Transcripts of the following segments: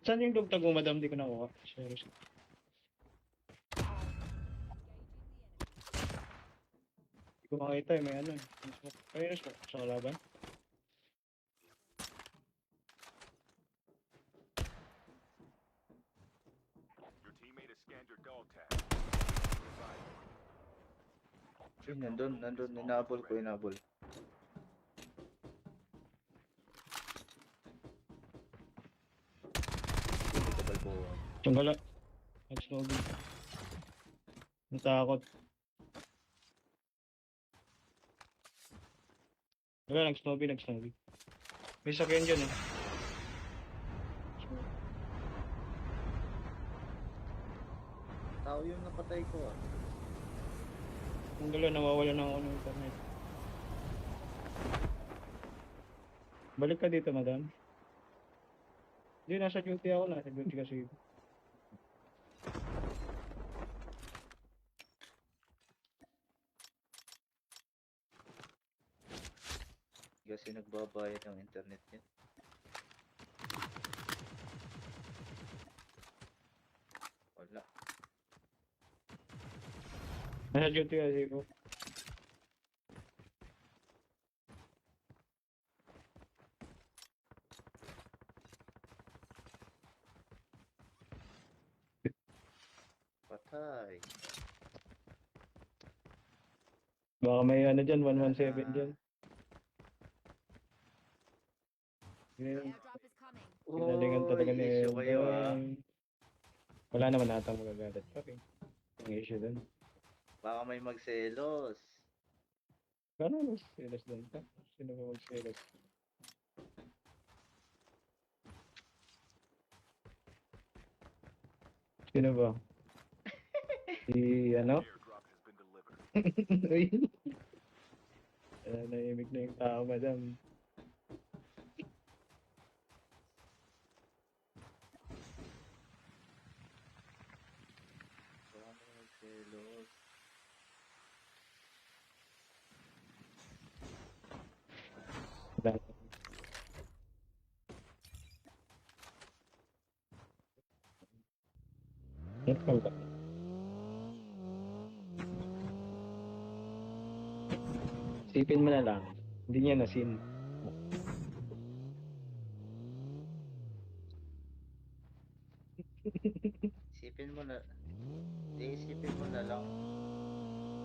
Saan yung dugtag mo, madam? Di ko nakuha. Sorry. Di ko makita eh. May ano eh. May smoke sa kalaban. Your teammate has scanned your dog tag. Yun, nandun, inabol ko, inabol. Hindi ko balbuhan. Tunggala. Nag-snowball. Natakot. Wala, nag-snowball. May sakyan dyan eh. Tao yung napatay ko ah. Tunggala, nawawala na ako ng internet. Balik ka dito, madam. Hindi, nasa duty ako. Nasa duty kasi. Kasi nagbabayad ng internet niya. Wala. Nasa duty kasi ko. Patay. Baka may ano dyan, 117 dyan. The airdrop is coming. Pinalingan talaga ni issue kayo ah. Elden. Wala naman natang magagalit. Okay. Ang issue dun. Baka may magselos. Gano'n magsilas dun ka? Sino ba magsilas? Sino ba? Si ano? Airdrop has been delivered. Uy. Naimik na yung tao, madam. Baka may magselos. Wala. Yan ka ba? Sipin mo na lang. Hindi niya nasin. Isipin mo na. Isipin mo na lang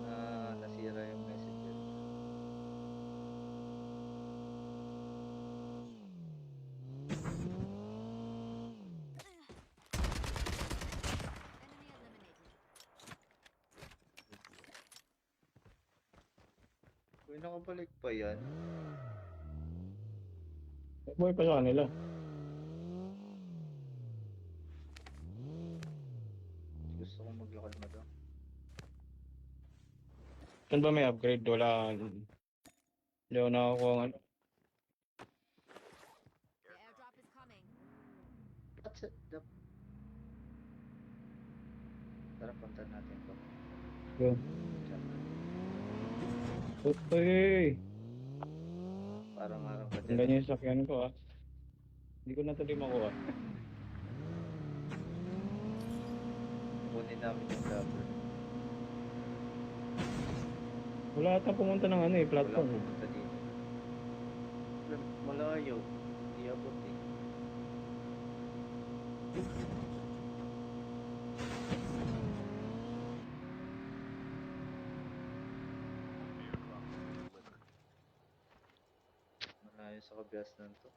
na nasira yung messenger. Enemy eliminated. Kung nakabalik pa yan, Buhay pa sa kanila. gusto kong maglakad na daw. Saan ba may upgrade? Wala. Hindi ako nakakuha ng ano. The airdrop is coming. That's it. Tara, punta natin to. Yun. Diyan. Uy! Parang araw ka Ang dyan. ganyan yung sakyan ko ah. Hindi ko na tuloy makuha. Kunin namin yung grabber. Wala ata pumunta ng ano eh, Walang platform. pumunta dito. Malayo. Hindi abot eh. Airdrop has been delivered. Malayo sa kabias nun to.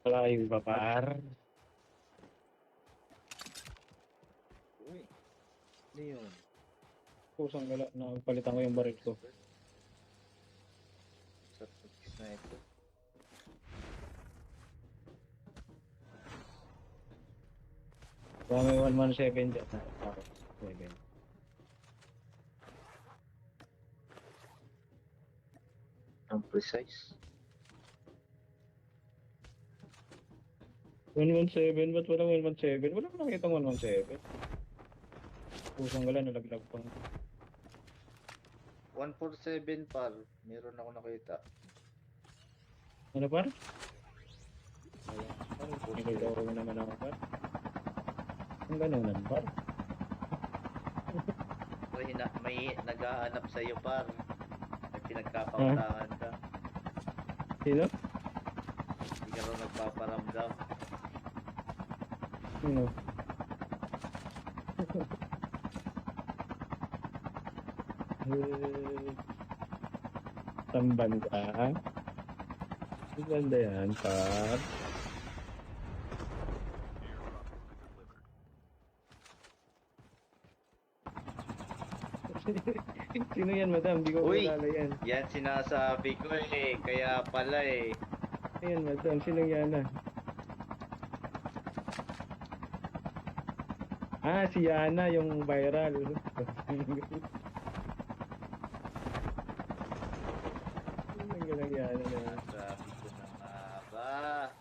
Wala yung papar. Uy. Ano yun? Kusang wala. Napalitan ko yung baril ko. Sa sniper. Baka may 117 dyan. Okay. 7. Ang precise. 117? Ba't walang 117? Wala ko nakita 117. Kusang wala, nalaglag pang. 147 par. Meron ako nakita. Ano par? Wala. Niloloko mo naman ako, par. Ang ganunan, par. May naghahanap sa'yo, par. May pinagkakautahan ka. Sino? Hindi ka raw nagpaparamdam. Sino? Tamban ka? Ang ganda yan, par. Sino yan, madam? Di ko Uy! kilala yan. Yan sinasabi ko eh. Kaya pala eh. Ayan, madam. Sino yan ah? Ah, si Yana, yung viral. Ang galang Yana na yan. Sabi ko na nga ba.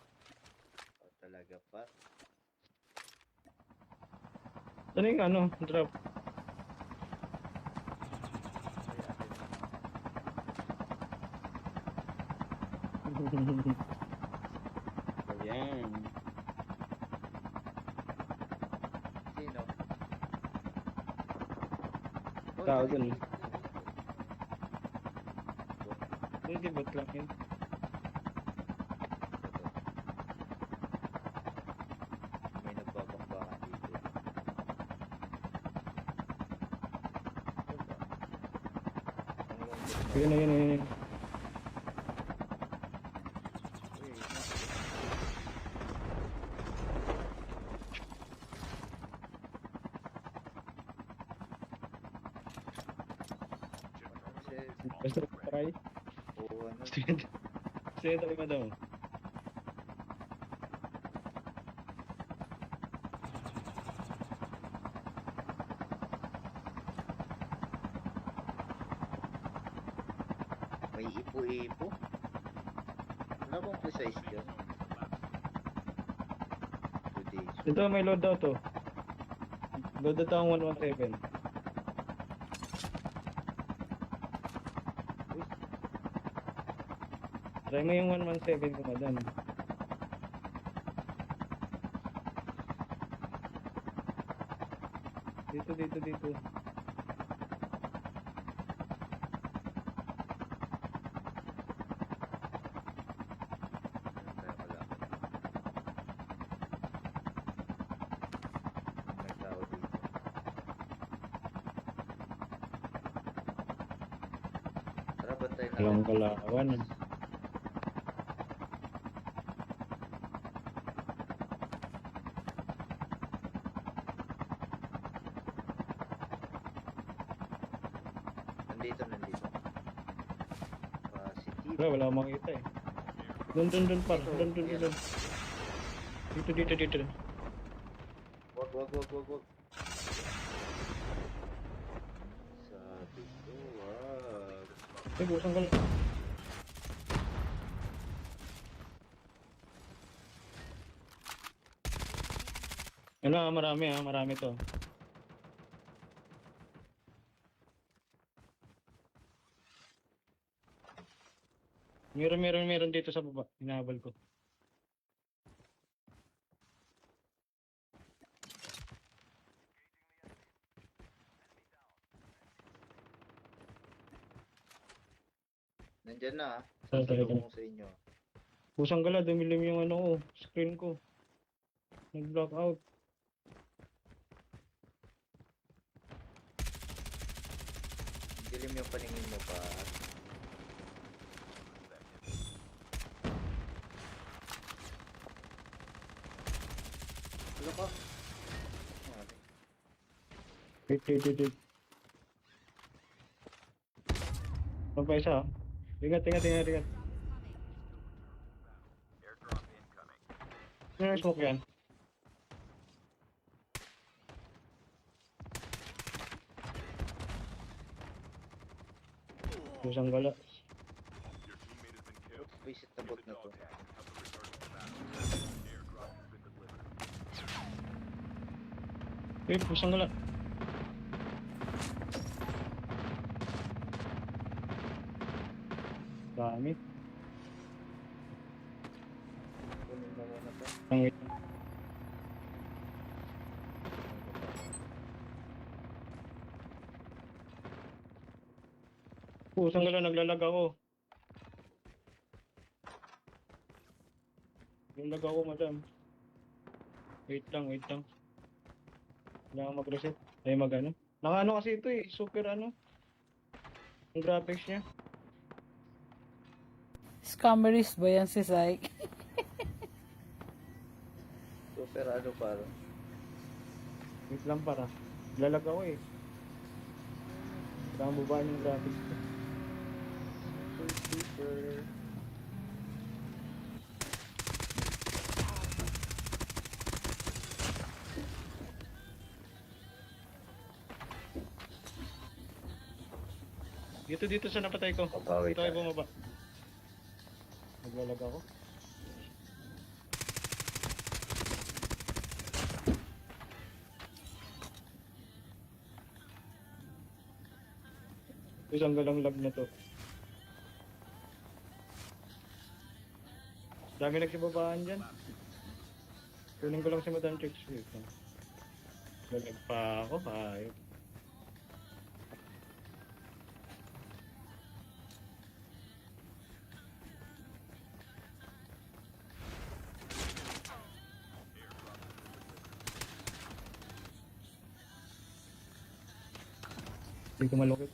O talaga pa. Ano yung ano? Drop. Ayan. Sino? Oh, Tao dali. dun. Hindi, ba't lang yun? May nagbabakbakan dito. Yun, yun, yun, yun. Basta try. Oo, ano? Sige, try mo daw. May ipo-ipo. Wala bang precise yun? Today. Ito, may load daw to. Load daw ang 117. Try mo yung 117 ko, madam. Dito, dito, dito. Kaya pala. May tao dito. Tara, bantay na. Walang kalawan. Nandito. Positive. Wala akong makita eh. Doon, par. Doon. Dito. Wag. Sabi ko, wag. Ay, busang ka lang. Ano, marami to. Meron dito sa baba. Hinahabol ko. Nandyan na. Saan talaga? Sasalubong sa inyo. Busang gala, dumilim yung ano ko, screen ko. Nag-block out. Dilim yung paningin mo pa. Wala ka. Wait. Ano pa isa? Ingat. Airdrop incoming. Ano smoke yan? Busang gala. Your teammate has been killed. Visit na bot na to. Dog tag. Help the return to battle. Airdrop has been delivered. Wait, busang gala. Dami. Kunin mo muna to. Ang Pusang gala, naglalag ako. Naglalag ako, madam. Wait lang, wait lang. Kailangan mag-reset. Ay, mag-ano. Naka-ano kasi ito eh. Super ano. Yung graphics niya. Scammerist ba yan si Syke? Super ano para. Wait lang para. Naglalag ako eh. Kailangan bubaan yung graphics ko. Super. Dito sa napatay ko. Papawi Ito ay tayo. bumaba. Naglalag ako. Isang galang lag na to. Dami nagsibabaan dyan. Kunin ko lang si Madam Chicks. Wait lang. Lalag pa ako. Ayop. Hindi ko malukit.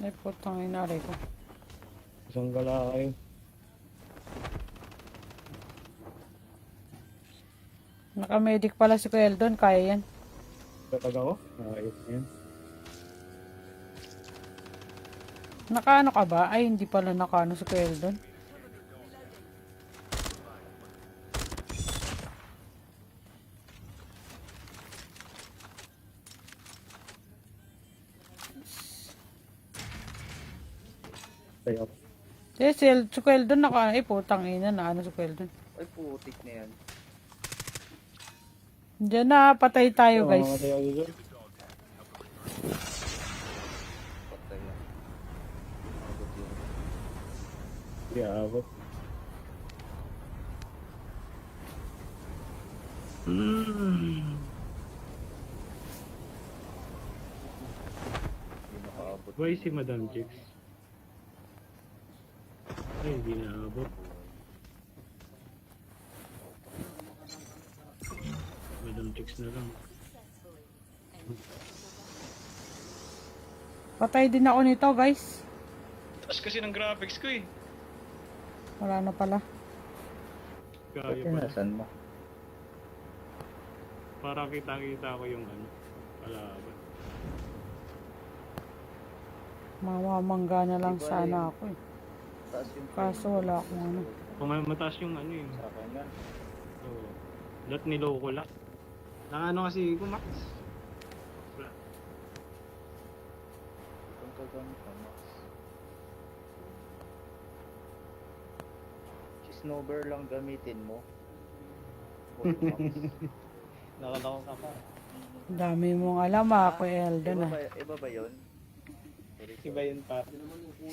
Ay, putang inari ko. Isang gala kayo. Naka-medic pala si Kuya Eldon, kaya yan. Tatag ako? Ayos na yan. Nakaano ka ba? Ay, hindi pala nakaano si Kuya Eldon. Tayo. Si Kuya Eldon naka, ay putang ina na ano si Kuya Eldon. Ay putik na yan. Diyan na, patay tayo guys. Tayo dito. Patay na. Abot yun. Yabot. Hindi nakaabot. Why si Madam Chicks? Ay, hindi naabot. Madam Chicks na lang. Patay din ako nito guys. Taas kasi ng graphics ko eh. Wala na pala. Kaya Pati pala. nasan mo? Para kita-kita ko yung ano. Palaban. Mamamangga na lang Iba sana eh. ako eh. Taas yung Kaso wala akong ano. Kung mataas yung ano eh. sa akin nga. So, lahat niloko lang. Ano kasi ko max. Wala. Kung kagamit na max. Si Snowber lang gamitin mo. Full max. Nakalako ka pa. Dami mong alam ah, Kuya Eldon ah. Iba ba yun? Sorry, Iba yun pa.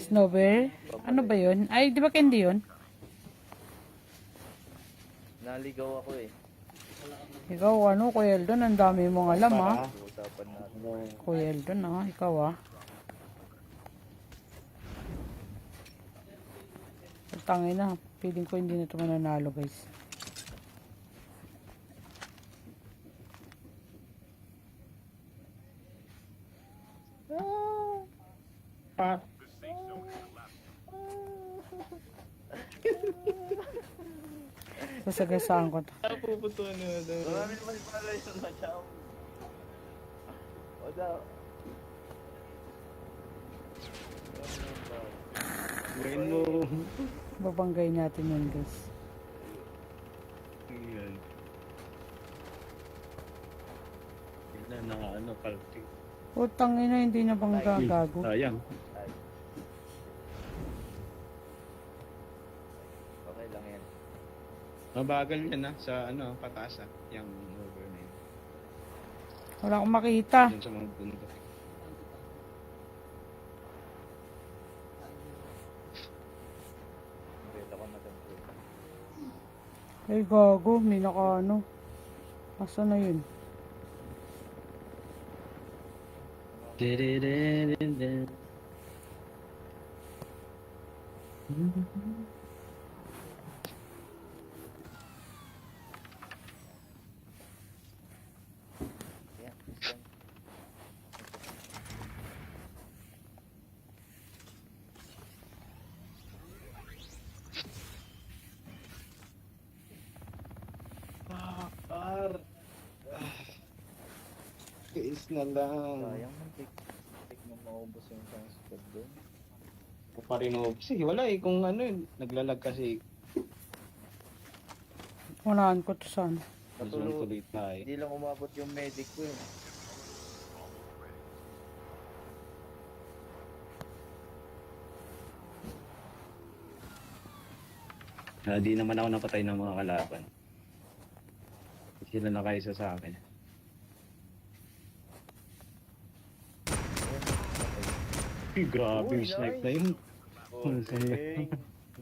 Snowbear? Ano ba yun? Ay, di ba candy yun? Naligaw ako eh. Ikaw ano, Kuya Eldon, ang dami mong alam ah. Usapan natin. Kuya Eldon ah, ikaw ah. Tangin na, feeling ko hindi na ito mananalo guys. Pa. Sasagasaan ko to. Puputuan nyo daw. Marami naman pala yung matyaw. O daw. Gawin mo. Babanggay natin yun guys. Yan. Yan na ano, palti. Putang ina, hindi na bang gagago. Sayang. Ay. Okay lang yan. Mabagal yan sa ano, pataas yung over na yun. Wala akong makita. Yun sa mga bundok. Beta ko na ito. Ay gago, may naka ano. Asa na yun? Dididididid. Ayan, isang. Par. Tiis na lang. Sayang man, tik mo maubos yung transport doon. Pa rin ako. Kasi wala eh. Kung ano yun, naglalag kasi. Unahan ko to sana. Patulog. Tuloy tayo. Hindi lang umabot yung medic ko eh. Di naman ako napatay ng mga kalaban. Sila nakaisa sa akin. Uy, grabe yung Uy, snipe nice. na yun. Okay.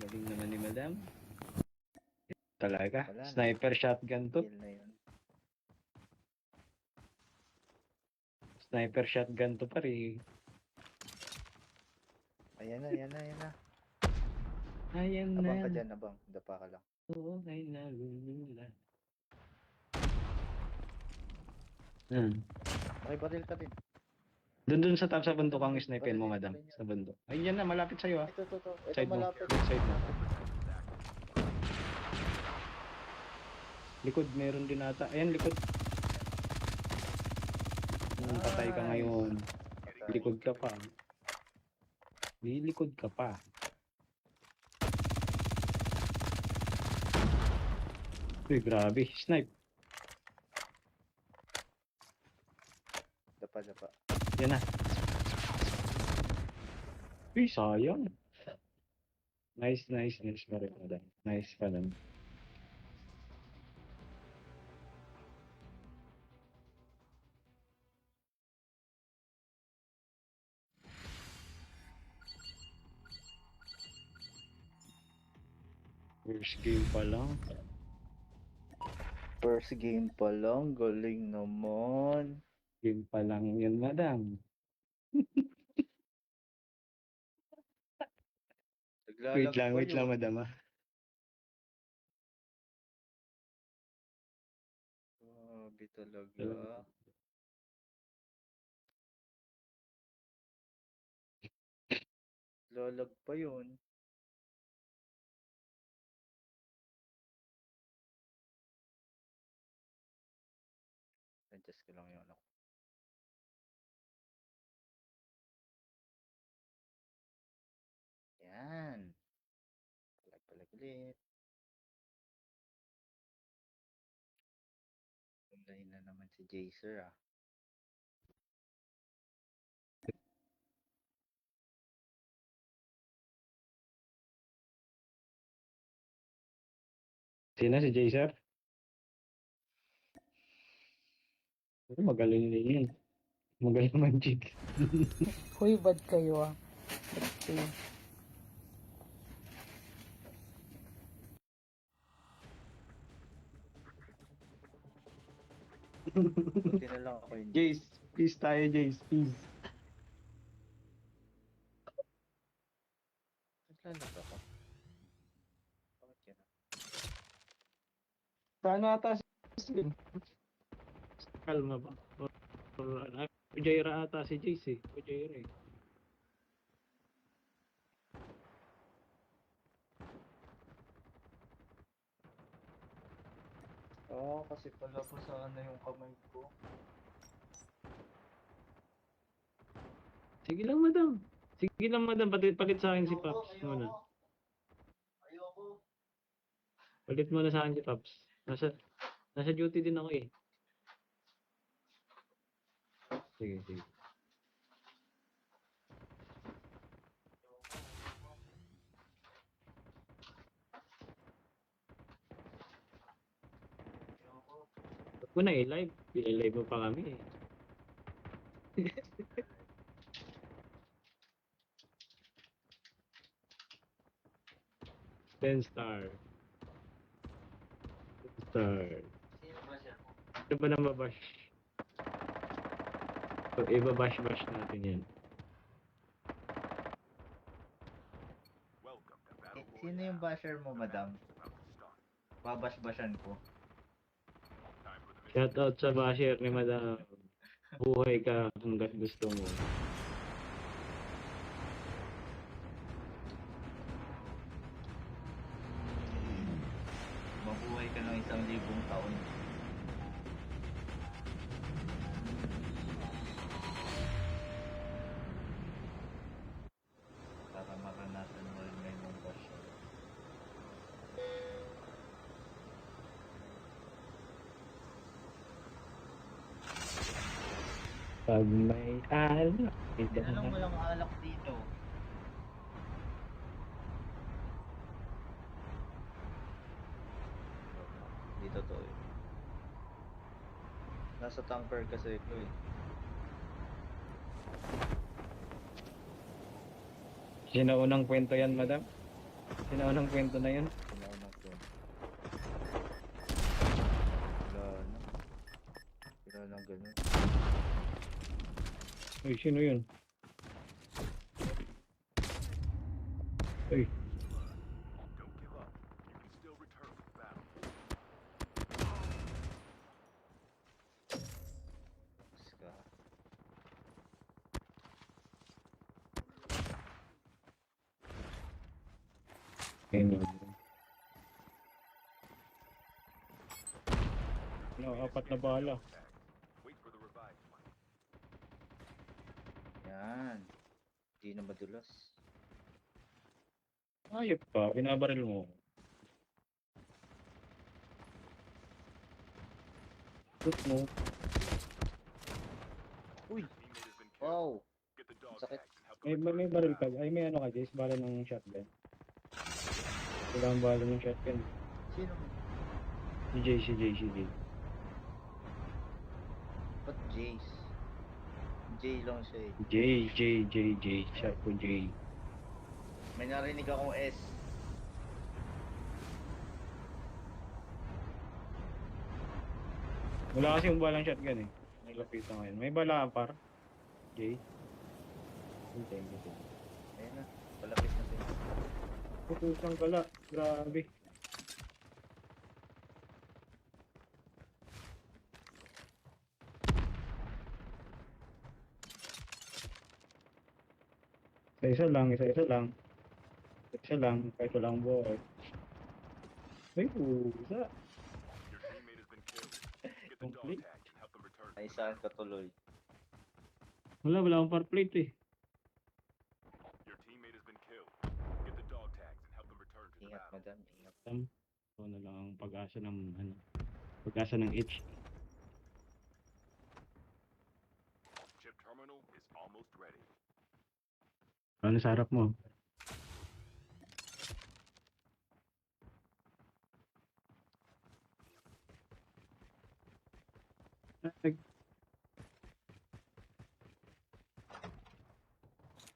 Galing naman ni madam. Talaga? Wala na. Sniper shotgun to? Kill na yun. Sniper shotgun to pare. Ayan na, ayan na, ayan na. Ayan na. Abang ka dyan, abang. Dapa ka lang. Oo, ay nalulula. Makibaril ka din. Doon sa top sa bundok ang snipen mo, madam. Sa bundok. Ay, yan na, malapit sa'yo ah. Ito. Ito Side mo. malapit. Side mo. Likod, meron din ata. Ayan, likod. Patay ka ngayon. Likod ka pa. Likod ka pa. Uy, grabe. Snipe. Dapa. Yan na. Uy, sayang. Nice pa rin, madam. Nice pa rin. First game pa lang. First game pa lang. Galing naman. Game pa lang yun, madam. Naglalag pa Wait lang, yun. madam ah. Grabe talaga. Lalag pa yun. Adjust ko lang yung ano ko. Yan. Palag ulit. Online na naman si Jacer ah. Sino si Jaser? Magaling din yun. Magaling man jig. Huy, bad kayo ah. Bad kayo. Buti na lang ako yun. Jace, peace tayo, Jace. Peace. Naglalag ako. Bakit yan ah? Saan ata si Kalma ba? Or Pujaira ata si Jace eh. Pujaira eh. Oo, kasi pala po sana yung kamay ko. Sige lang, madam. Sige lang, madam. Palit sa akin si Pops muna. Ayoko. Palit muna sa akin si Pops. Nasa duty din ako eh. Sige. Huwag mo na i-live. I-live mo pa kami eh. Ten star. Sino ba siya? Ano ba na mabash? Ibabash-bash natin yan. Welcome to Eh, Battle sino yung basher mo, madam? about to start. Babash-bashan ko. Time for the mission. Shoutout sa basher ni Madam. Buhay ka hanggat gusto mo. Mabuhay ka ng 1,000 taon. Para maranasan mo rin ngayon ng basher. Pag may alak, ito Anong na. walang alak dito? Dito to eh. Nasa tanker kasi ito eh. Sinaunang kwento yan, Madam? Sinaunang kwento na yan? Pinaunang ko. Wala na. Wala na ganun. Uy, sino yun? Uy, Don't give up. You can still return to the battle. Tapos ka. ayun. No, apat na bala. Wait for the revived one. Yan. Di na madulas. Ayop pa, binabaril mo. Shoot mo. Uy! Teammate has been killed. Wow! Get the dog Sakit. tags and help May, them may return to baril the ka. battle. Ay, may ano ka, Jace? Bala ng shotgun. Wala ang bala ng shotgun. Sino? Si Jay, si Jay, si Jay. Ba't Jace? J lang siya eh. Jay. Shot ko Jay. May narinig akong S. Wala kasi yung balang shotgun eh. Naglapitan ngayon. May bala ka par? Jay? Hintay ko. Ayun na. Palapit na sila. Putusang kala. Grabe. Isa-isa lang, isa-isa lang. Isa lang, kahit walang buhay. Ay, pusa. Your teammate has been killed. Get the dog Complete. tags and help them return to the Naisaan battle. ka tuloy. Wala akong par plate eh. Your teammate has been killed. Get the dog tags and help them return to the Ingat, battle. madam. Ingat. Ito na lang ang pag-asa ng, ano, pag-asa ng H. Chip terminal is almost ready. Ano sa harap mo? Ay,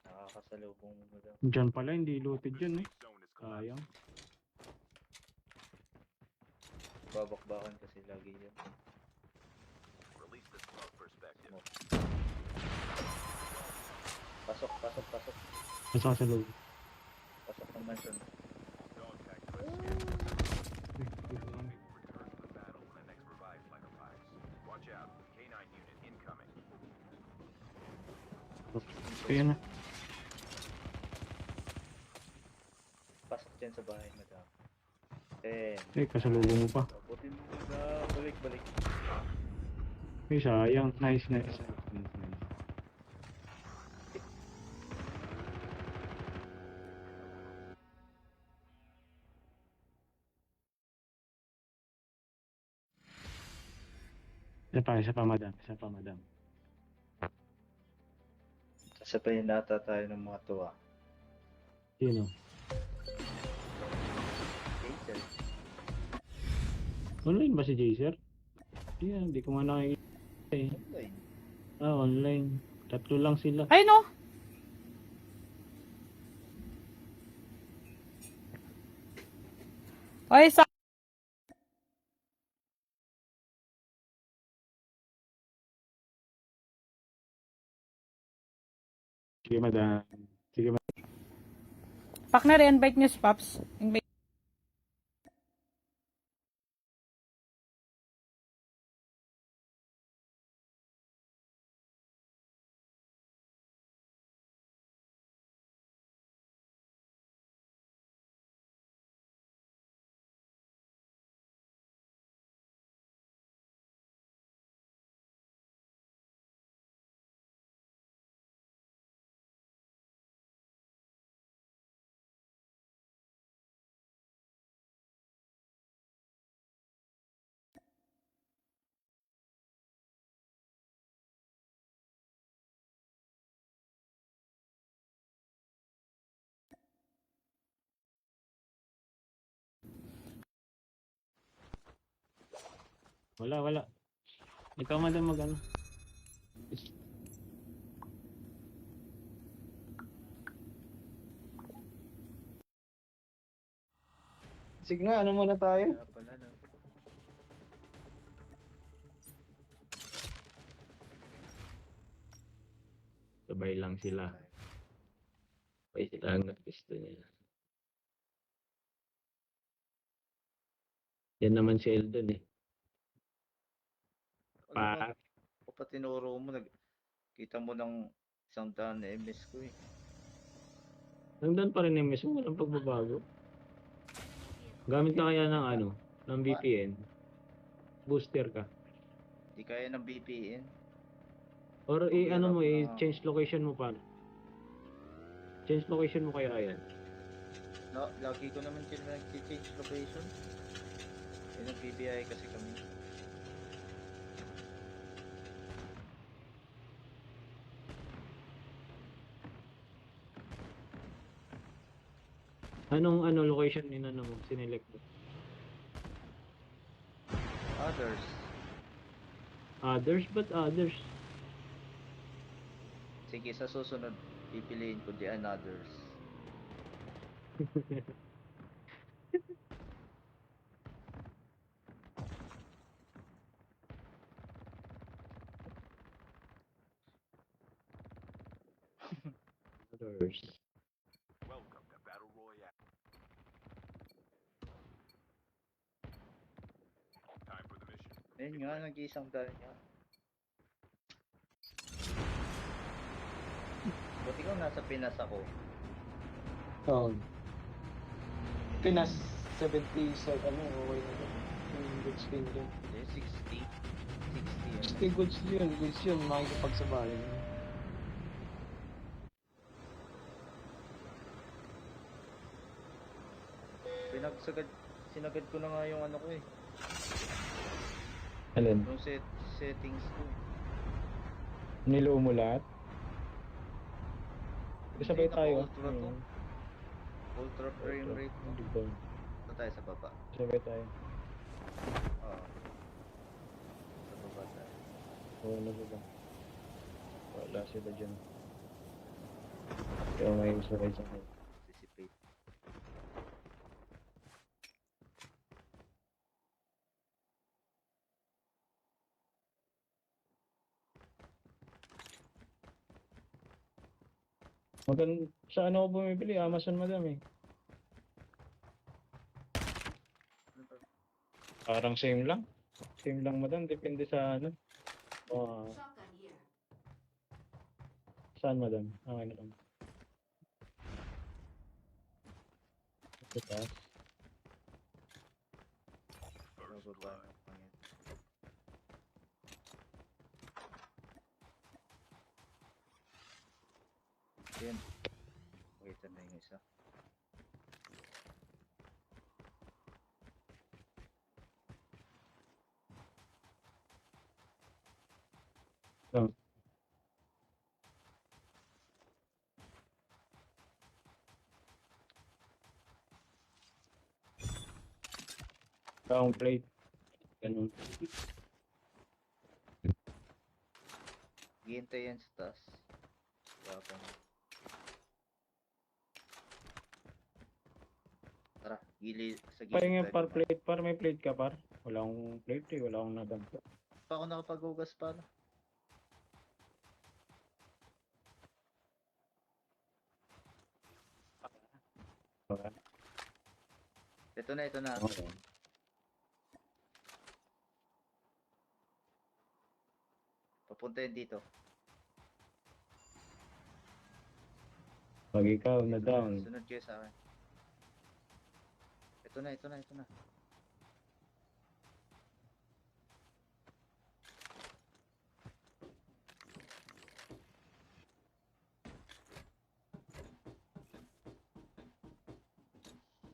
Nakakasalubong mo, madam. dyan pala, hindi looted dyan eh. Safe zone is collapsed. Sayang. Babakbakan kasi lagi yan. Release the smoke perspective. Pasok, pasok, pasok. Nasa ka sa loob. Pasok ng mansion. Dog tag quest scan. Uy, uy, Teammate will return to the battle when the next revive flight arrives. Watch out. K9 unit incoming. Kaya na. Pasok dyan sa bahay, madam. Eh, Eh, kasalubong mo pa. abutin mo, madam. Balik, balik. Eh, sayang. Nice, nice. Nice, nice. Isa pa, madam. Isa pa, madam. Sasabayin nata tayo ng mga tuwa. Sino? Hazel. Online ba si Jaser? Hindi ko nga nakikita eh. Online. Online. Tatlo lang sila. Ay no! Ay, sa Sige, madam. Sige, Partner, invite niyo si Paps. Invite. wala. Ikaw, madam, mag-ano. Sige nga, ano muna tayo? Kaya pala na. Sabay lang sila. Sabay sila ang gusto nila. Yan naman si Eldon eh. Ano ba? Pa, Ako pa tinuro mo, kita mo ng 100 na MS ko eh. nandun pa rin yung mismo, walang pagbabago. Gamit ka kaya ng ano, ng VPN. Booster ka. Di kaya ng VPN. Or ano mo, Hirap na. change location mo pa. Change location mo kaya yan. Lagi ko naman sila nag-change location. Yun ang PBI kasi kami. Anong ano location inano mo, sinelect mo? Others. Others? But others? Sige, sa susunod, pipiliin ko the others. Others. Welcome to Battle Royale. Time for the mission. Ayun nga, nag-iisang dahil nga. Buti ko nasa Pinas ako. Oh. Pinas 77 ano, okay na yun. Yung goods din yun. Eh, 60. 60 Stay goods yun, makikipagsabayan. Sinagad ko na nga yung ano ko eh. Alin? Yung settings ko. Nilo mo lahat? Sabay Hindi, tayo. naka-ultra to. Ultra frame rate mo. Ito tayo sa baba. Sabay tayo. Oo. Sa baba tayo. Oo, ano ba? Wala sila dyan. Kaya may sabay sa akin. Anticipate. Sa ano ko bumibili? Amazon, madam eh. Parang same lang. Same lang, madam. Depende sa ano. Shotgun here. Saan, madam? Okay na lang. Sa taas. Sa baba. Ayan. Yan. Pakita na yung isa. Lang. Round plate. Ganun. Hihintay yan sa taas. Baka na. Tara, sa gilid Pahinga tayo par kumain. plate. Par may plate ka par? Wala akong plate eh. Wala akong nadampa. Pa ako nakapaghugas para. Okay. Ito na, ito na. Okay. Papunta yun dito. Pag ikaw na Dito down. Sunod kayo sa akin. Ito na, ito na, ito na.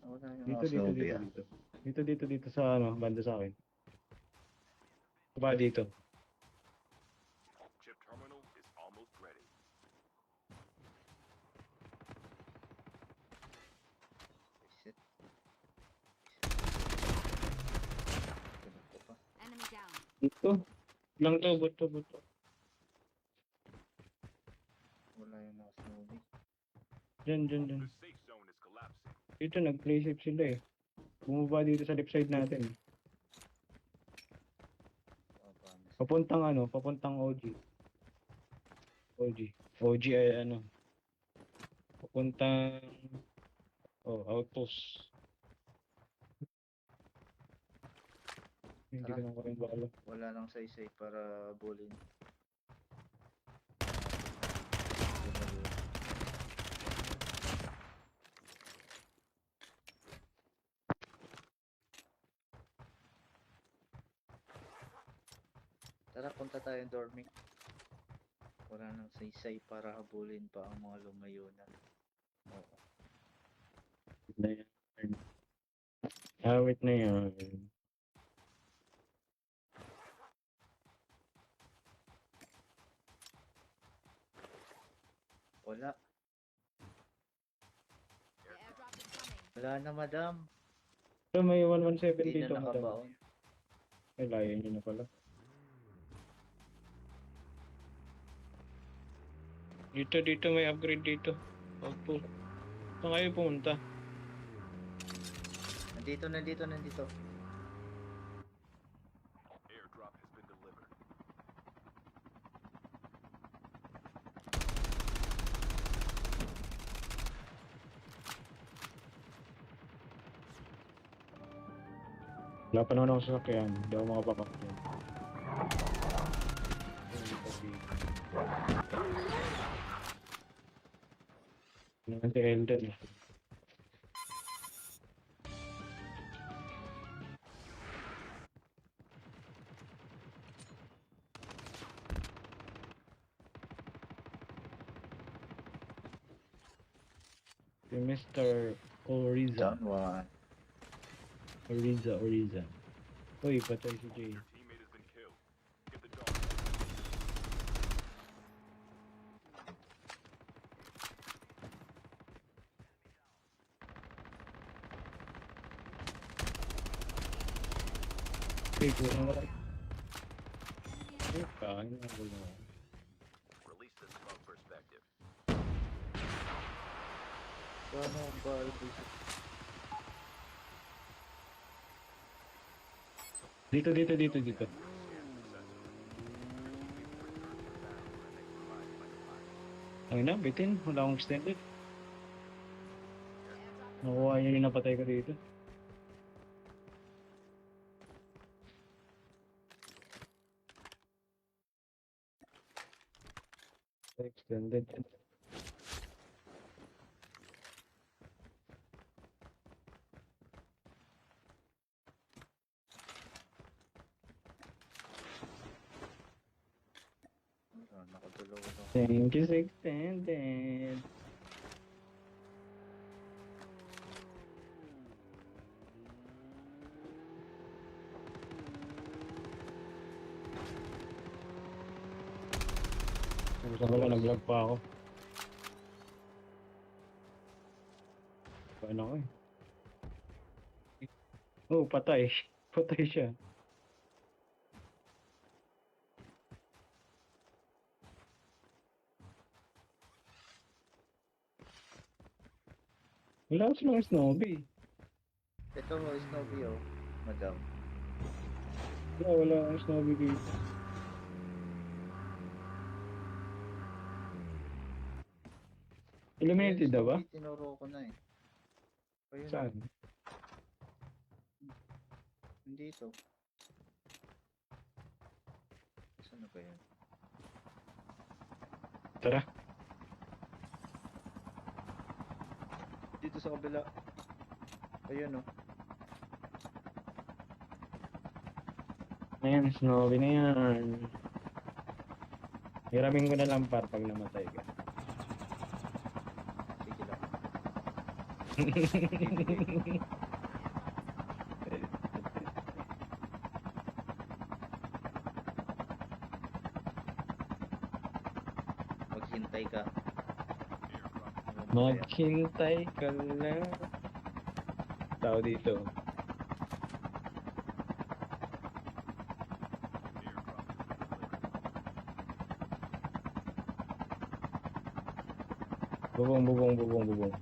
Wala yung Dito, mga dito, snowy, dito, ah. dito. Dito sa ano, banda sa akin. Ba dito? Chip terminal is almost ready. Shit. Ganun ko pa. Enemy down. Dito. Lang to, buto. Wala yung mga snowy. Dyan. The safe zone is collapsing. Dito, nag-play safe sila eh. Bumaba dito sa left side natin. Papuntang OG. OG ay ano. Papuntang outpost. Hindi ko Tara. na rin bala. Wala nang saysay para bulin. Tara, punta tayo dorming. Wala nang saysay para habulin pa ang mga lumayo na. Oo. Na yan. Awit na yan. Wala. The airdrop is coming. Wala na, madam. Pero may 117 Hindi dito. na madam. nakabaon. Ay, layo nyo na pala. Dito may upgrade dito. Outpost. Saan kayo pumunta? Nandito. Airdrop has been delivered. Wala pa naman ako sa sakyan. Hindi ako makapakakyan. Naman si Elden. Si Mr. Oriza. Down one. Oriza. Uy, patay si Jay. Your teammate has been killed. Get the dog. Hey, kulang wala. Kain na ako na. Release the smoke perspective. Paano ang balbus? Dito. Scan successful. Please return to the battle for the next revive flight. Ang ina, bitin. Wala akong extended. The airdrop is Nakuha niya yung napatay ko dito. Extended. Nakadalawa na. Thank you, extended. Gusto ko lang, nag-vlog pa ako. Paano ko eh. Oh, patay. Patay siya. Wala silang snowbie. Ito mo, Snowy, oh. Madam. Wala akong snowbie dito. Illuminated na ba? Tinuro ko na eh. Ayun. Saan? Dito. Saan na ba yan? Tara. Dito sa kabila. Ayun, oh. Ayan, snowy na yan. Hiramin ko na lang par pag namatay ka. Sige lang. Maghintay ka. Maghintay ka lang. Tao dito. Bubong, bubong, bubong, bubong.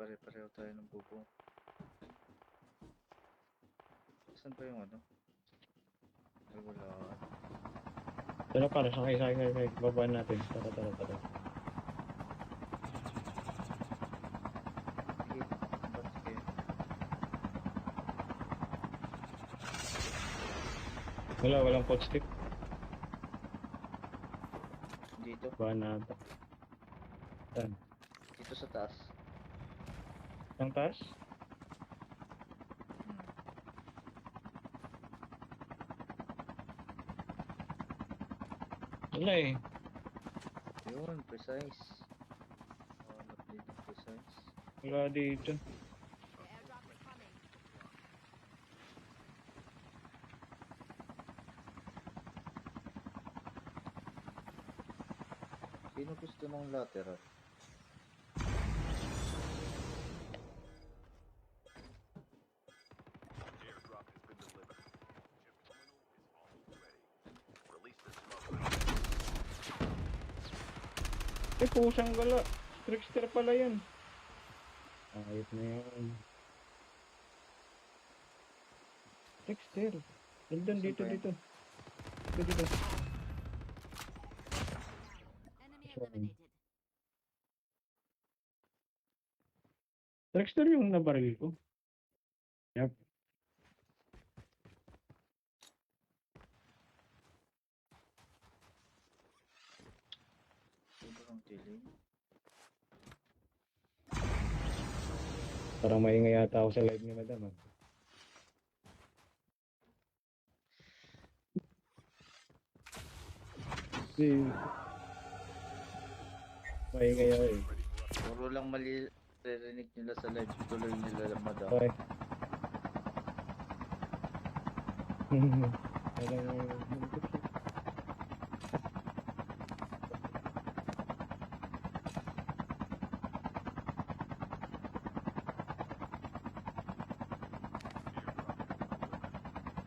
Pare-pareho tayo ng bubong. Saan pa yung ano? Ay, wala. Tara para, sakay, sakay, sakay. Babaan natin. Tara, tara, tara. Sige. Ba't sige? Wala, walang footstep. Dito. Babaan natin. Saan? Dito sa taas. Ang taas? Wala eh. Yun, precise. Hanap dito, precise. Wala dito. The airdrop is coming. Sino gusto ng lateral? Airdrop has been delivered. Chip terminal is almost ready. Release the smoke. Eh, pusang gala. Trickster pala yun. Ayos na yun. Trickster. Nandun, Saan dito, pa yan? dito. Dito, dito. Enemy Sure. eliminated. Trickster yung nabaril ko. Yep. Sobrang dilim. Parang maingay yata ako sa live ni Madam. Ah. Si... Maingay ako eh. Puro lang mali ririnig nila sa live. Tuloy nila lang madam. Okay. Alam mo,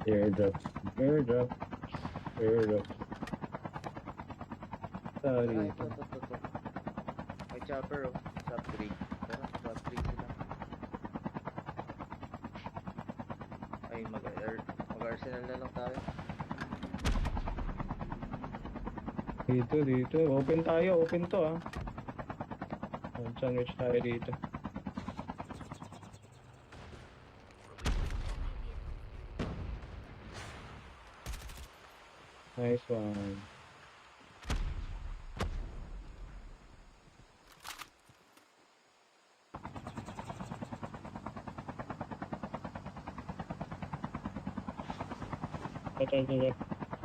airdrop, airdrop, airdrop. Sorry. Ah, ito. May chopper, oh. Sa upgrade. Tara, sa upgrade sila. Ay, mag-arsenal na lang tayo. Dito, dito. Open tayo, open to ah. Sandwich tayo dito. Nice one.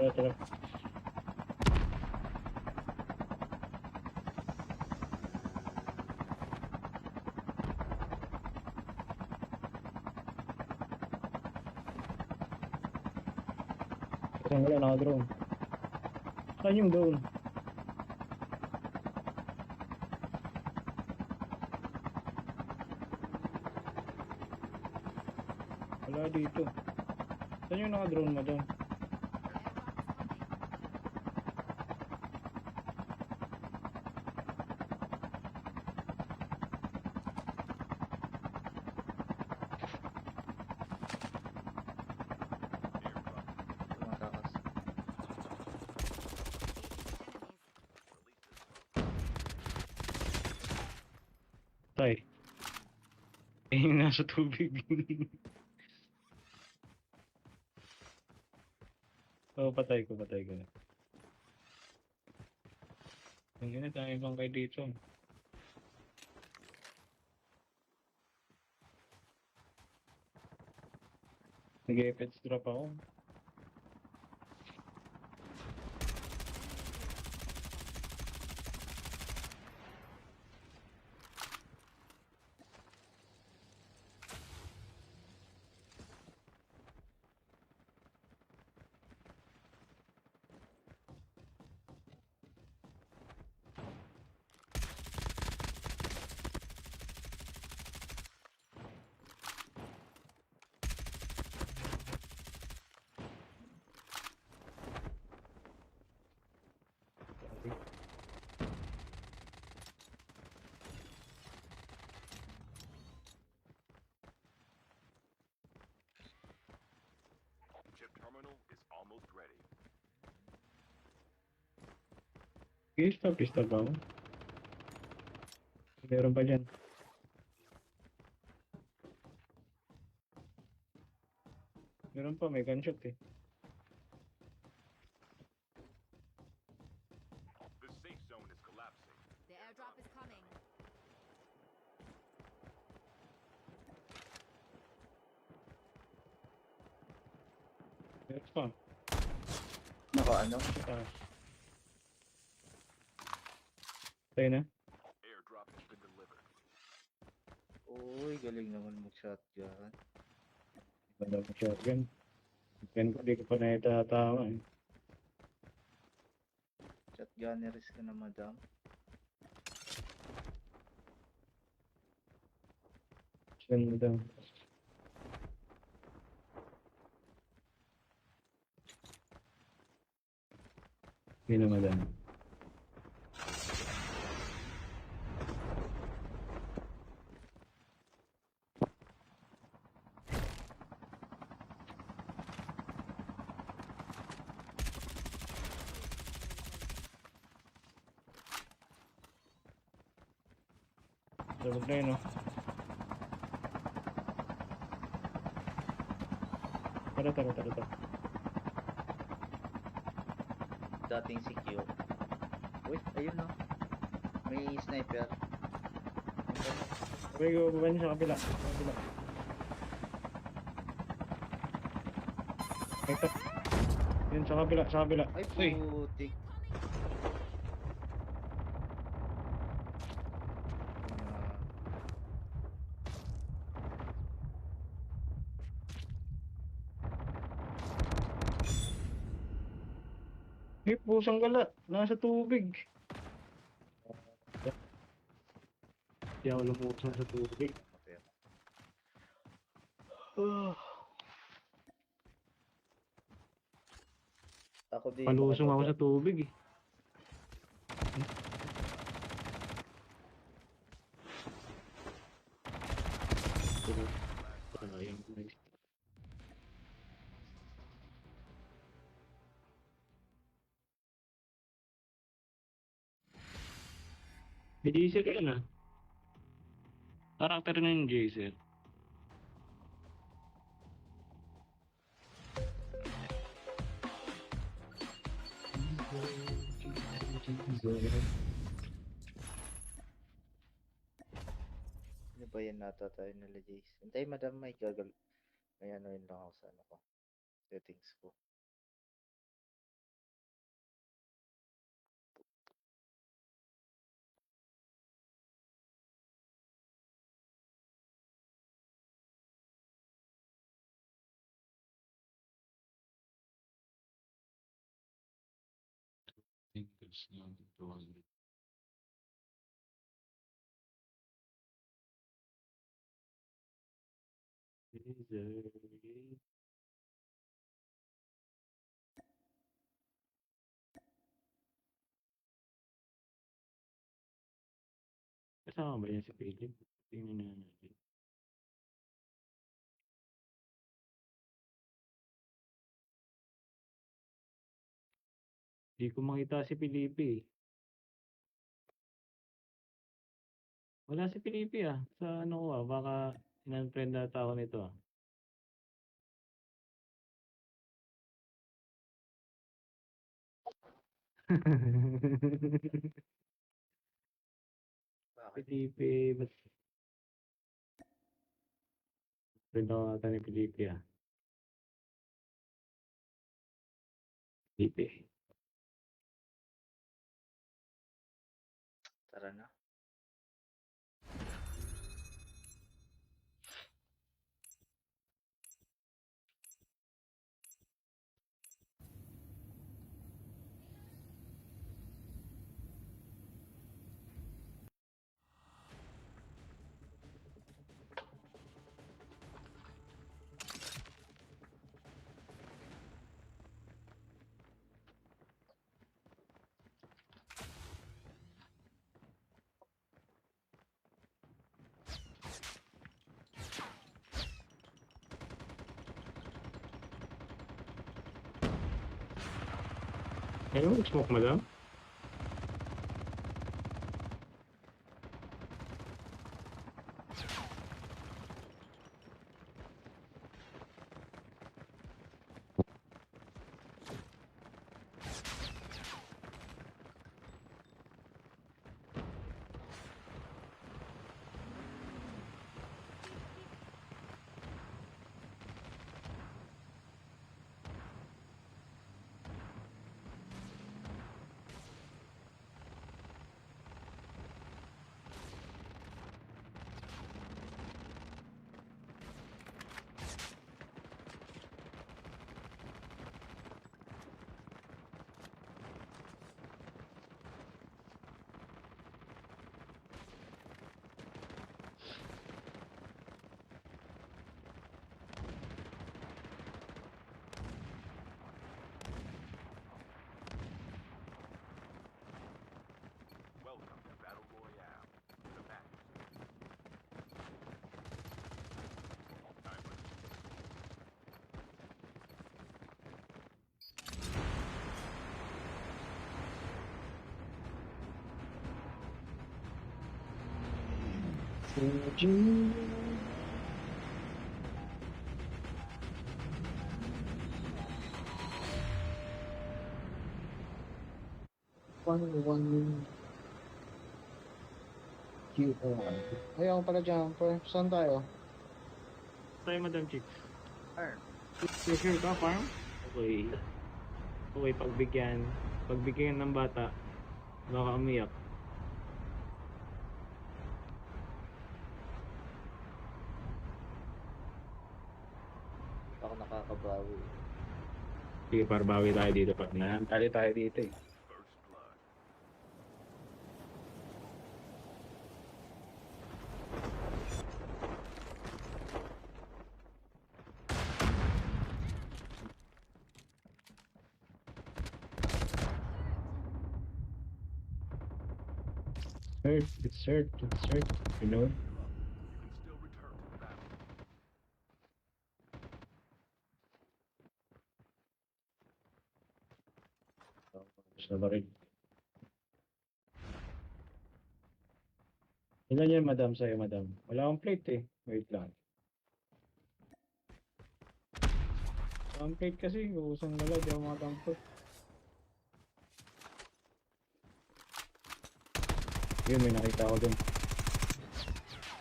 Tara. Saan wala, naka-drone. Saan yung drone? Wala dito. Saan yung naka-drone mo doon? The airdrop is coming. Tumatakas. Enemies. Patay. Eh, yung nasa tubig. Oo, patay ko na. Ang ina, tayo bang kayo dito. Nag-e-pets drop ako. Chip terminal is almost ready. Pista ba ako? Meron pa dyan. Meron pa, may gunshot eh. The safe zone is collapsing. The airdrop is coming. Meron pa. Naka ano? Taas. Tayo na. Airdrop has been delivered. Uy, galing naman mag-shotgun. Wala mo shotgun. Gun ko, di ko pa na itatawa eh. Shotgunneries ka na, madam. Gun mo daw. Hindi na madami. Sabog na yun, no? Tara. Dating si Q. Uy, ayun no. May sniper. Okay, go, baba niya sa kabila. Ito. Yun, sa kabila. Ay, Uy, putik. pusang gala. Nasa tubig. Hindi ako lumusan sa tubig. Ako din. Palusong ako sa tubig eh. May Jaser ka na. Karakter na yung Jaser. Ano ba yan nata tayo nila, Jace? Antay, madam, may gagal. May ano yun lang ako sa ano ko. Settings ko. Kasama ba yan si Philip? Tingnan na natin. Hindi ko makita si Felipe eh. Wala si Pilipi ah. Sa ano ko ah, baka in-unfriend ata ako nito ah. Bakit? Pilipi, ba't friend ako ata ni Pilipi ah. Pilipi. Tara na. Ayun, smoke madam. Welcome to Battle Royale. The match. Timer. One QR. Ayaw pala jumper. Saan tayo? Tayo, Madam Chief. Arn. Sure ka, farm? Okay. Okay, pagbigyan ng bata, baka umiyak. Ako nakakabawi. Sige, parbawi tayo dito. Tali tayo dito eh. First blood. It's hurt. You know? You can still return to the battle. Sa baril. Ilan yan, madam, sa'yo, madam? Wala akong plate eh. Wait lang. Wala akong plate kasi. Usang wala, di ako makatampo. Yun, may nakita ako dun.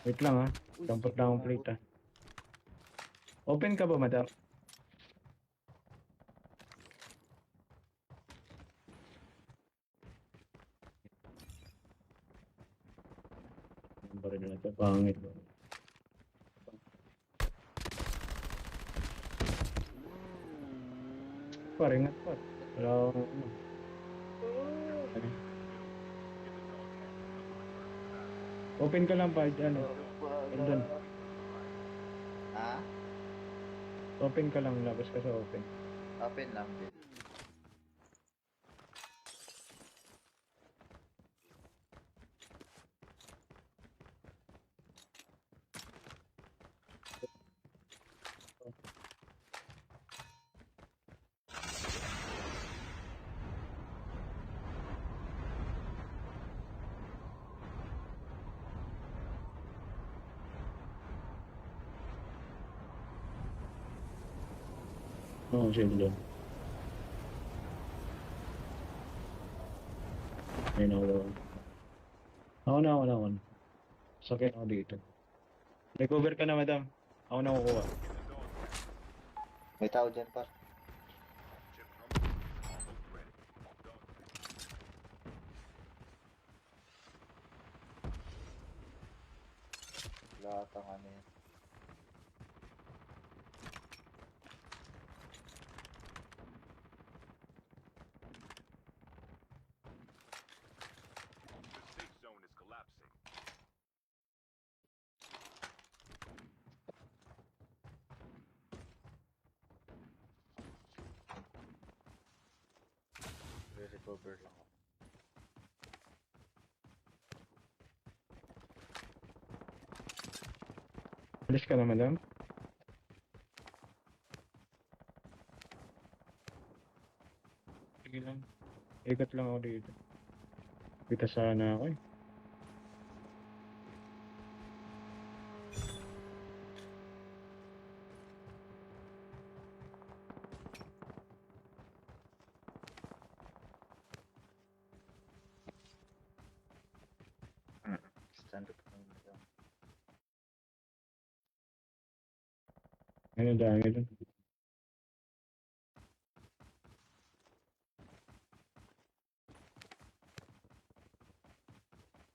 Wait lang ha. Dampot lang akong plate ha. Open ka ba, madam? Ang baril na ito, pangit. Paringat pa. Wala akong ano. Ano? Open ka lang pa, ano? Andun. Ha? Open ka lang, labas ka sa open. Open lang din. Oo, shield doon. May nakuha. Ako na. Sakit ako dito. Recover ka na, madam. Ako na kukuha. May tao dyan par. Lahat ang ano yan. The safe zone is collapsing. Re-recover lang ako. Alis ka na, madam. Sige lang. Ikot lang ako dito. Kita sana ako eh. Stand up lang madam. Ano dami dun.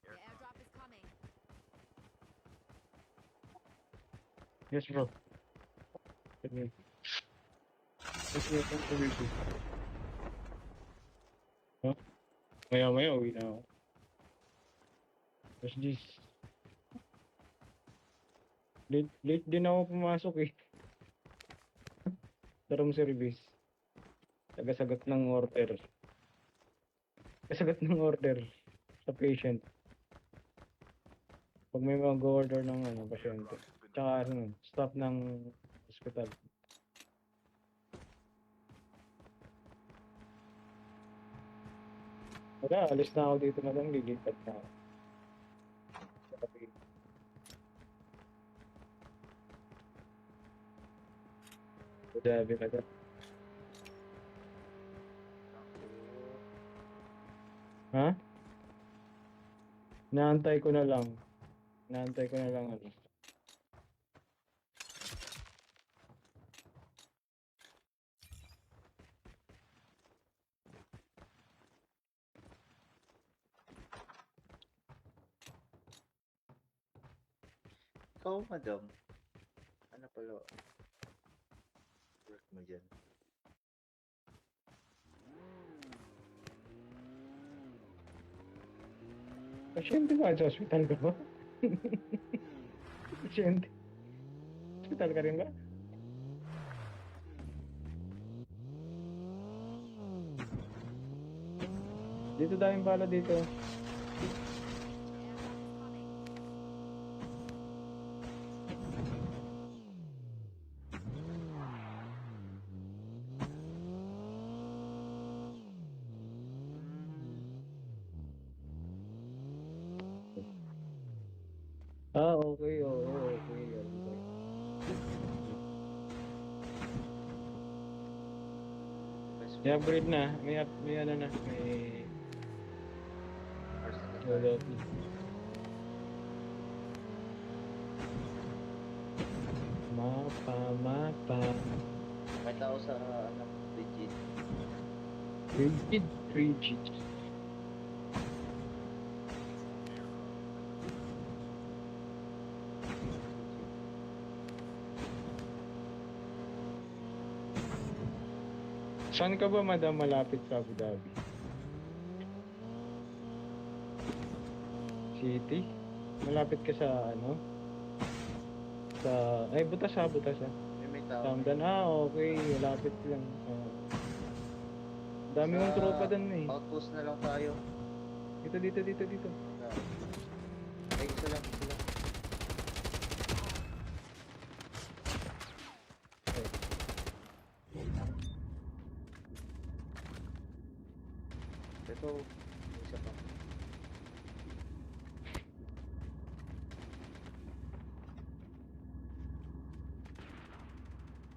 The airdrop is coming. Yes, bro. Sige. Sige, sige. Huh? Maya, uwi na ako. Tapos this. Late din ako pumasok eh. Sa room service. Tagasagot ng order. Kasagot ng order sa patient. Pag may mag-order ng pasyente. Tsaka staff ng hospital. Wala, alis na ako dito madam, lilipat na ako. Sa tabi. Grabe ka dyan. Ha? Naantay ko na lang. Ano. Ikaw madam. Ano pala? Work mo dyan. Pasyente ba? Sa hospital ka ba? Pasyente. Hospital ka rin ba? Dito tayong bala dito. The airdrop is coming. Okay. Okay. May upgrade na. May ano na. May Arsenal. loadout na. Mapa. May tao sa legit. Rigid. Saan ka ba, madam, malapit sa Abu Dhabi? City? Malapit ka sa Ay, butas ha. May tao. Tamdan. Okay. Malapit lang. Dami kong Sa tropa doon eh. Outpost na lang tayo. Dito. Ay, isa lang. Ito, isa pa.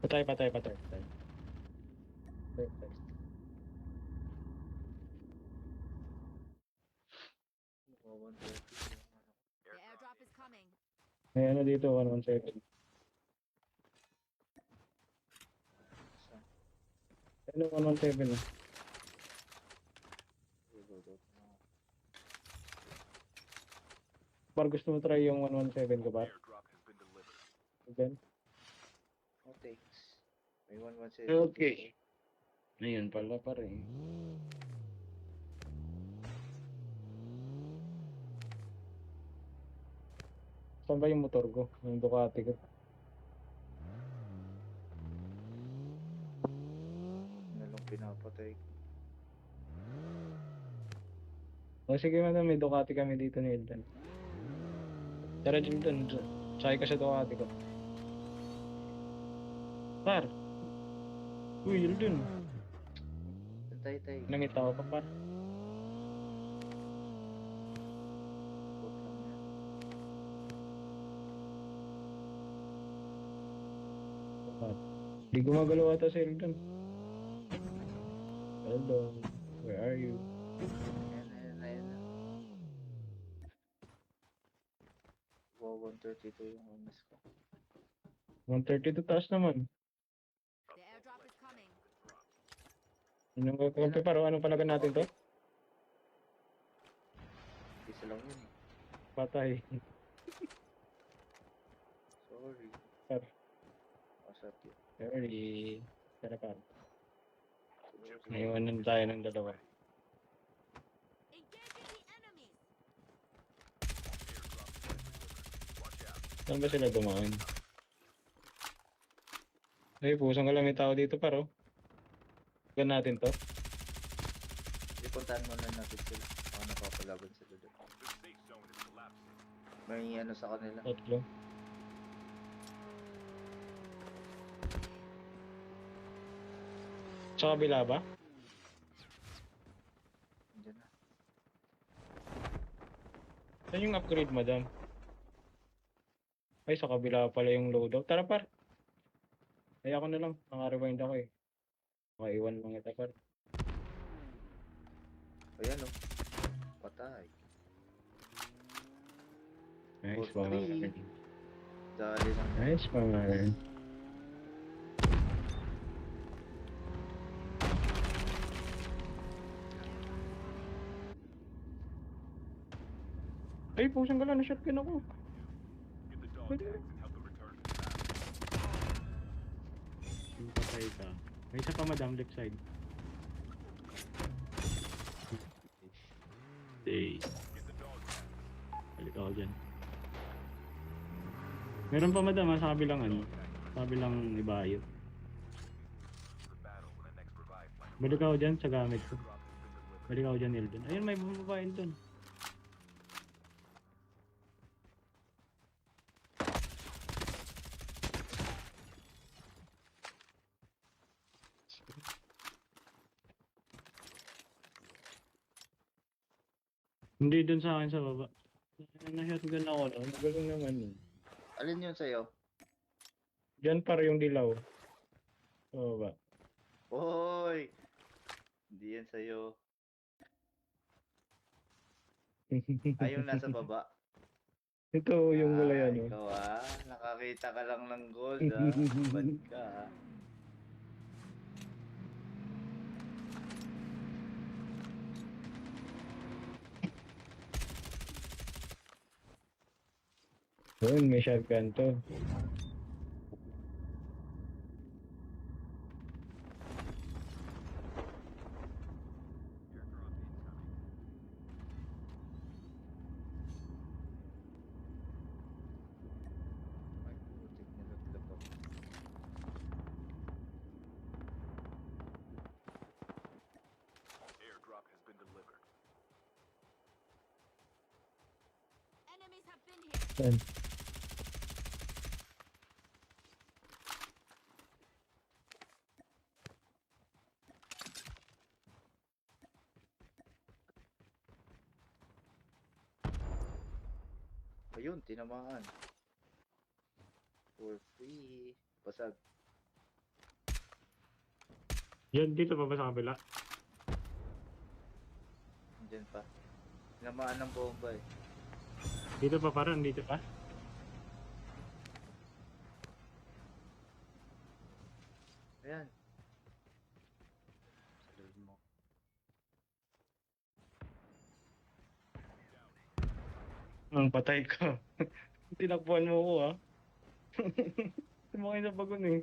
Patay. May ano dito, 117. Saan? Ano, 117 ah. Reload na. Par, gusto mo try yung 117 ko, par? Airdrop has been delivered. Again? No thanks. May 117. Okay. Ayun pala, par eh. Saan ba yung motor ko? Yung Ducati ko. Ano lang pinapatay ko. O sige madam, may Ducati kami dito ni Eldan. Tara Jordan, sakay ka sa Ducati ko. Par! Uy, Eldan. Tantay tayo. Nangita ko pa, par. Bot lang yan. Par. Di gumagalaw ata si Eldan. Eldan, where are you? Ayan. Wow, 132 yung honest ko. 132 taas naman. The airdrop is coming. Anong gagawin paro? Anong palagan natin to? Isa lang yun eh. Patay. Sorry. Par. Asat yun. Sorry. Tara par. Siguro sa- Naiwanan tayo ng dalawa. Engaging the enemies. Watch out. Saan ba sila dumaan? Ay, pusang ka lang may tao dito paro. Gan natin to. Ipuntahan muna natin sila. Baka napapalaban sila doon. The safe zone is collapsing. May ano sa kanila. Tatlo. Sa kabila ba? Andiyan na. Saan yung upgrade, madam? Ay, sa kabila pala yung loadout. Tara, par. Ay, ako na lang. Naka-rewind ako eh. Makaiwan lang ito, par. Ayan o. Patay. Nice, Four, mga three. Dali lang. Nice, mga Ay, pusang gala. Na-shotgun ako. Get the dog Pwede. tags and help them return to the battle. Yung patay ka. May isa pa, madam, left side. Day. Get the dog tags. Balik ako dyan. Meron pa, madam, ha, sa kabilang ano. Sa kabilang ibayo. The battle when the next revive flight Balik ako dyan sa gamit ko. drop has been delivered. Balik ako dyan, Eldon. Ayun, may bumabayin dun. Hindi dun sa akin sa baba. Na-shotgun ako, no? Magaling naman yun. Alin yun sa'yo? Dyan para yung dilaw. Sa baba. Hoy! Hindi yan sa'yo. Ay, yung nasa baba. Ito yung wala yan, no? Ikaw nakakita ka lang ng gold Bad ka Yun, may shotgun to. Airdrop incoming. Ay, putik na naglap ako. Airdrop has been delivered. Enemies have been here. Saan? Ayun, tinamaan. For free. Basag. Yan, dito pa ba sa kabila? Andyan pa. Tinamaan ng bomba eh. Dito pa parang, dito pa? Ang patay ka. Tinakbuhan mo ko ah. Sumakay sa bagon eh.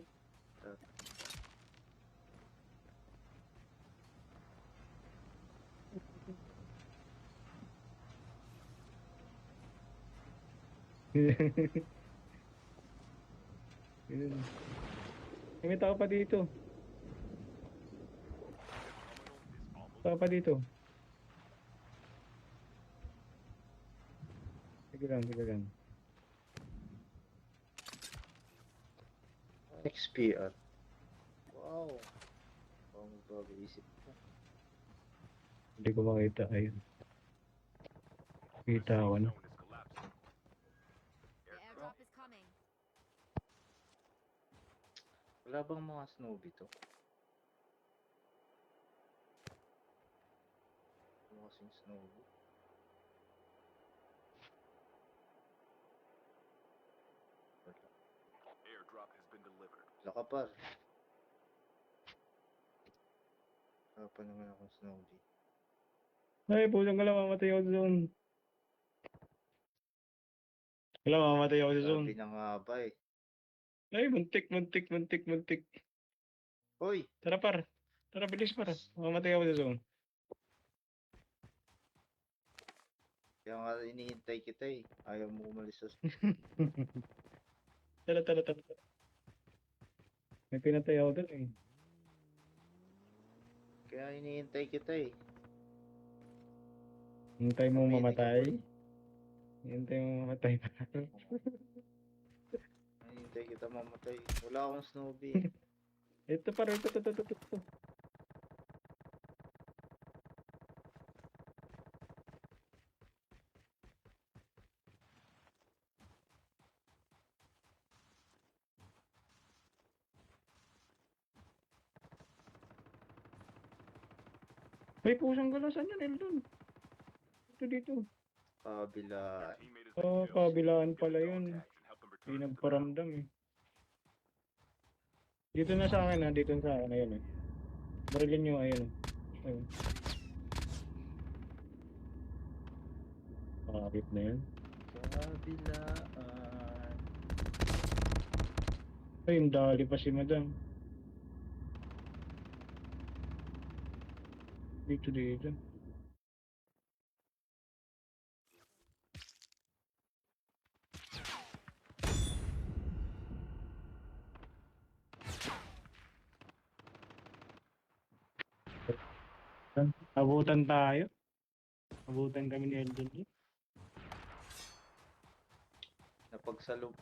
Yun. May tao pa dito. Tao pa dito. Sige lang, sige lang. XPR. Wow. Ang bago-isip ko. Hindi ko makita. Ayun. Kita ako na. Zone is collapsing. The airdrop is coming. Wala bang mga Snowy to? Wala kasing Snowy. Wala. Airdrop has been delivered. Wala ka par. Wala pa naman akong Snowy. Ay, pusang ka lang. Mamatay ako sa zone. Wala, mamatay ako sa zone. Sabi na nga ba eh. Ay, muntik, muntik, muntik, muntik. Hoy! Tara par. Tara, bilis par. Mamatay ako sa zone. Kaya nga inihintay kita eh. Ayaw mo umalis sa... Tara, tara, tara. May pinatay ako doon eh. Kaya inihintay kita eh. Hintay mo Pumili ka, mamatay. boy. Hintay mo mamatay par. Inihintay kita mamatay. Wala akong Snowy eh. Ito par, ito. May pusang gala, saan yan, Eldon? Ito dito. Kabila. Teammate has been Oh, killed. kabilaan Get pala the dog yun. tags and help them return Hindi to the ground. nagparamdam eh. Dito na sa akin ha, dito na sa akin, ayun eh. Barilin nyo, ayun. Ayun. Makakit na yan. Kabilaan. Ay, yung dali pa si madam. Dito. Abutan tayo. Abutan kami ni Eldon. Napagsalub.